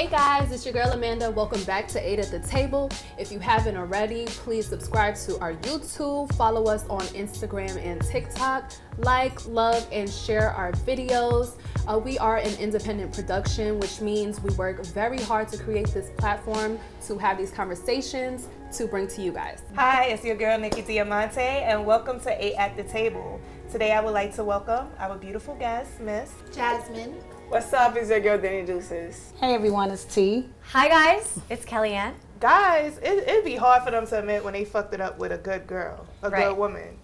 Hey guys, it's your girl Amanda. Welcome back to 8 at the Table. If you haven't already, please subscribe to our YouTube, follow us on Instagram and TikTok, like, love, and share our videos. We are an independent production, which means we work very hard to create this platform to have these conversations to bring to you guys. Hi, it's your girl Nikki Diamante, and welcome to 8 at the Table. Today I would like to welcome our beautiful guest, Miss Jasmine. What's up? It's your girl Danny Deuces. Hey everyone, it's T. Hi guys, it's Kelli-ann. Guys, it'd be hard for them to admit when they fucked it up with a good girl, a good woman.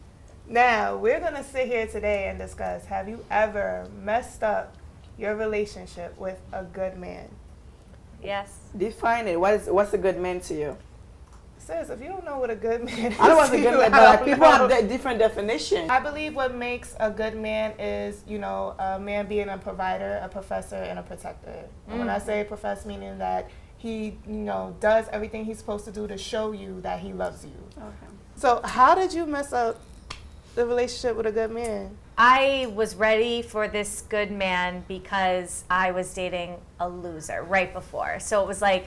Now, we're going to sit here today and discuss, have you ever messed up your relationship with a good man? Yes. Define it. What's a good man to you? Sis, if you don't know what a good man is, I don't want a good man, but like, people have different definitions. I believe what makes a good man is, a man being a provider, a professor, and a protector. And when I say professor, meaning that he, does everything he's supposed to do to show you that he loves you. Okay. So how did you mess up the relationship with a good man? I was ready for this good man because I was dating a loser right before. So it was like,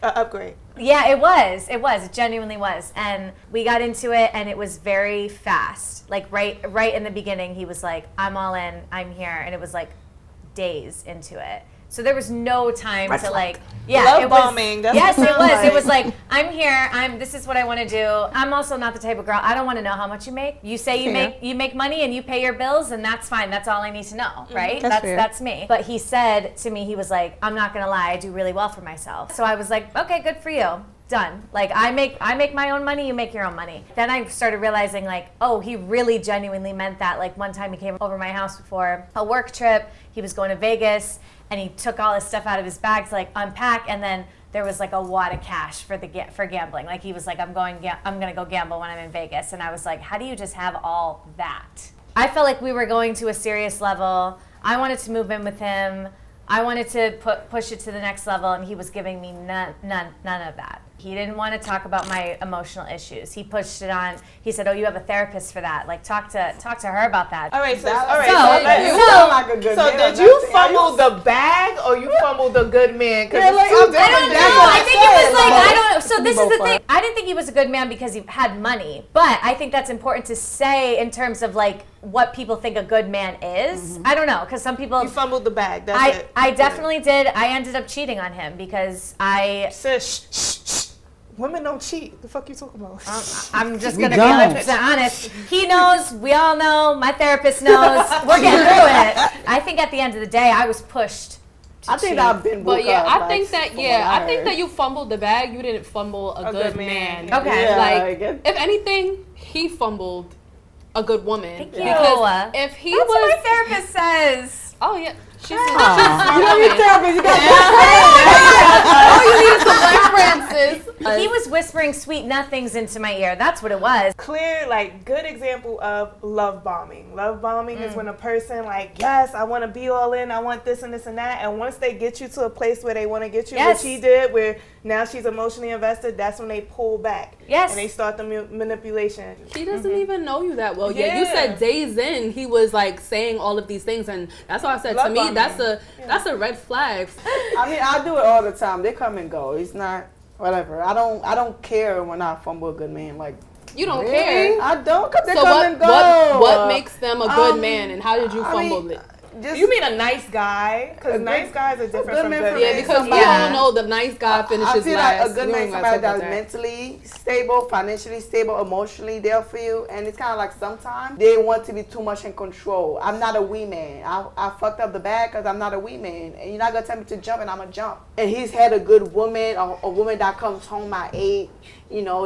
Upgrade. Yeah, it was. It genuinely was. And we got into it and it was very fast. Like right in the beginning, he was like, I'm all in, I'm here. And it was like days into it. So there was no time to love bombing. Yes, it was. It was like, I'm here. This is what I want to do. I'm also not the type of girl. I don't want to know how much you make. You say you make money and you pay your bills, and that's fine. That's all I need to know, right? That's me. But he said to me, he was like, I'm not gonna lie, I do really well for myself. So I was like, okay, good for you. Done. Like I make my own money, you make your own money. Then I started realizing he really genuinely meant that. Like one time he came over my house for a work trip. He was going to Vegas. And he took all his stuff out of his bag to unpack, and then there was a wad of cash for gambling. Like he was like, I'm gonna go gamble when I'm in Vegas, and I was like, how do you just have all that? I felt like we were going to a serious level. I wanted to move in with him. I wanted to push it to the next level, and he was giving me none of that. He didn't want to talk about my emotional issues. He pushed it on. He said, "Oh, you have a therapist for that. Like, talk to her about that." All right. So did you fumble the bag or you fumbled the good man? I don't know. I think it was I don't know. So this is the thing. I didn't think he was a good man because he had money, but I think that's important to say in terms of what people think a good man is. I don't know, because some people. You fumbled the bag. That's it. I definitely did. I ended up cheating on him because Shh. Women don't cheat. The fuck you talking about? I'm just going to be honest. He knows. We all know. My therapist knows. We're getting through it. I think at the end of the day, I was pushed to cheat. I've been But I think that you fumbled the bag. You didn't fumble a good man. Okay. Yeah, if anything, he fumbled a good woman. Thank you. Because if he That's was... what my therapist says. Oh, yeah. She's you know your therapist. You got all you need is some references. He was whispering sweet nothings into my ear. That's what it was. Clear, good example of love bombing. Love bombing is when a person yes, I want to be all in, I want this and this and that. And once they get you to a place where they want to get you, which he did, where now she's emotionally invested, that's when they pull back. Yes. And they start the manipulation. He doesn't even know you that well. Yeah, you said days in, he was saying all of these things. And that's why I said, to me, that's a red flag. I mean, I do it all the time. They come and go. It's not whatever. I don't care when I fumble a good man. You don't care. I don't, because they come and go. What makes them a good man, and how did you fumble it? You mean a nice guy? Because nice guys are different from good men. Yeah, because we all know the nice guy finishes I feel last. Like a good man is somebody that's mentally stable, financially stable, emotionally there for you. And it's kind of sometimes they want to be too much in control. I'm not a wee man. I fucked up the bag because I'm not a wee man. And you're not going to tell me to jump, and I'm going to jump. And he's had a good woman, a woman that comes home at 8,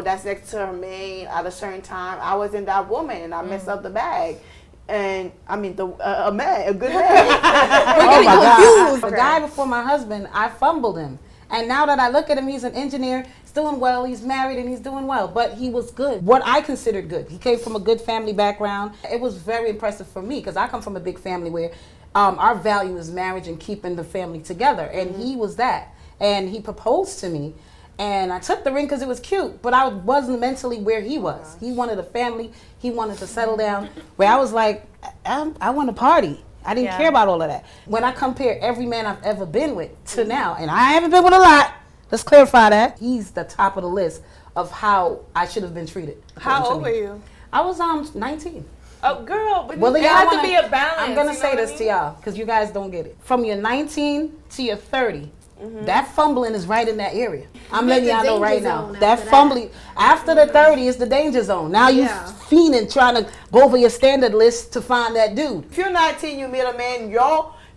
that's next to her man at a certain time. I wasn't that woman, and I messed up the bag. And I mean, a man, a good man. We're getting confused. The guy before my husband, I fumbled him. And now that I look at him, he's an engineer, he's doing well, he's married, and he's doing well. But he was good. What I considered good. He came from a good family background. It was very impressive for me, because I come from a big family where our value is marriage and keeping the family together. And he was that. And he proposed to me. And I took the ring because it was cute, but I wasn't mentally where he was. He wanted a family. He wanted to settle down. Where I was like, I want to party. I didn't care about all of that. When I compare every man I've ever been with to now, and I haven't been with a lot, let's clarify that, he's the top of the list of how I should have been treated. How old were you? I was 19. Oh, girl, but Well, it has to be a balance. I'm going to say this to y'all because you guys don't get it. From your 19 to your 30, that fumbling is right in that area. I'm letting y'all know right now. That fumbling, after the 30 is the danger zone. Now you fiending, trying to go over your standard list to find that dude. If you're 19, you meet a man,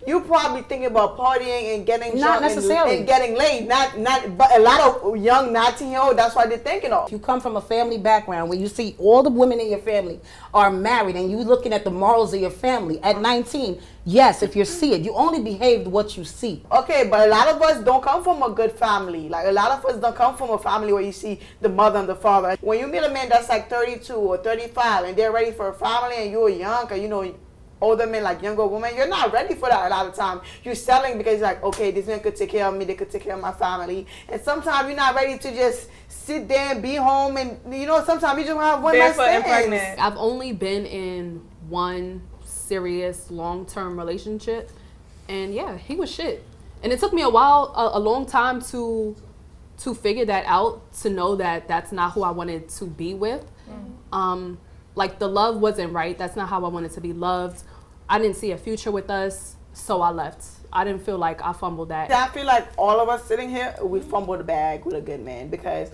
you probably thinking about partying and getting Not drunk necessarily. and getting laid. But a lot of young 19-year-olds, that's what they're thinking of. You come from a family background where you see all the women in your family are married and you looking at the morals of your family. At 19, yes, if you see it, you only behaved what you see. Okay, but a lot of us don't come from a good family. Like, a lot of us don't come from a family where you see the mother and the father. When you meet a man that's like 32 or 35 and they're ready for a family and you're young, or, you know, older men like younger women, you're not ready for that a lot of time. You're selling because you're like, okay, this man could take care of me, they could take care of my family. And sometimes you're not ready to just sit there and be home, and you know, sometimes you just have one night stand. I've only been in one serious long-term relationship, and yeah, he was shit. And it took me a while, a long time to figure that out, to know that that's not who I wanted to be with. Like, the love wasn't right. That's not how I wanted to be loved. I didn't see a future with us, so I left. I didn't feel like I fumbled that. I feel like all of us sitting here, we fumbled the bag with a good man, because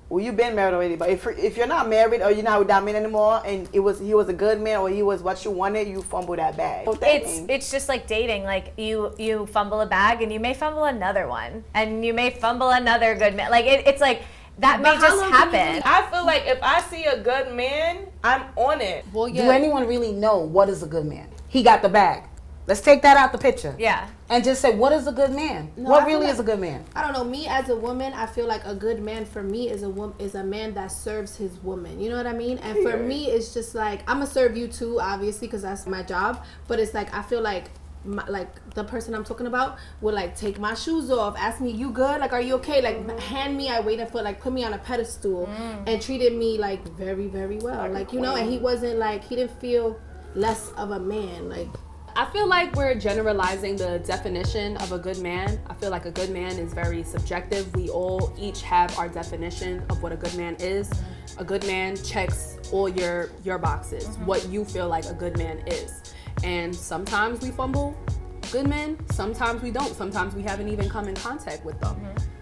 well, you've been married already. But if you're not married or you're not with that man anymore, and he was a good man or he was what you wanted, you fumble that bag. It's just like dating. Like, you fumble a bag and you may fumble another one, and you may fumble another good man. Like, it's like, that may just happen. I feel like if I see a good man, I'm on it. Well, yeah. Do anyone really know what is a good man? He got the bag. Let's take that out the picture. Yeah. And just say, what is a good man? No, what really is a good man? I don't know. Me as a woman, I feel like a good man for me is a man that serves his woman. You know what I mean? And for me, it's just like, I'm gonna serve you too, obviously, because that's my job. But it's like, I feel like the person I'm talking about would like take my shoes off, ask me, you good? Like, are you okay? Like, hand me, I waited for, like, put me on a pedestal and treated me like very, very well. Like, you know, and he wasn't like, he didn't feel less of a man. Like, I feel like we're generalizing the definition of a good man. I feel like a good man is very subjective. We all each have our definition of what a good man is. A good man checks all your boxes, what you feel like a good man is. And sometimes we fumble good men, sometimes we don't. Sometimes we haven't even come in contact with them.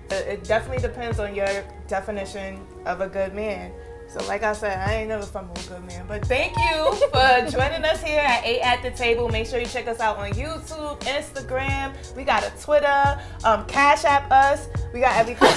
It definitely depends on your definition of a good man. So like I said, I ain't never fumbled a good man. But thank you for joining us here at 8 at the Table. Make sure you check us out on YouTube, Instagram. We got a Twitter, Cash App us. We got everything.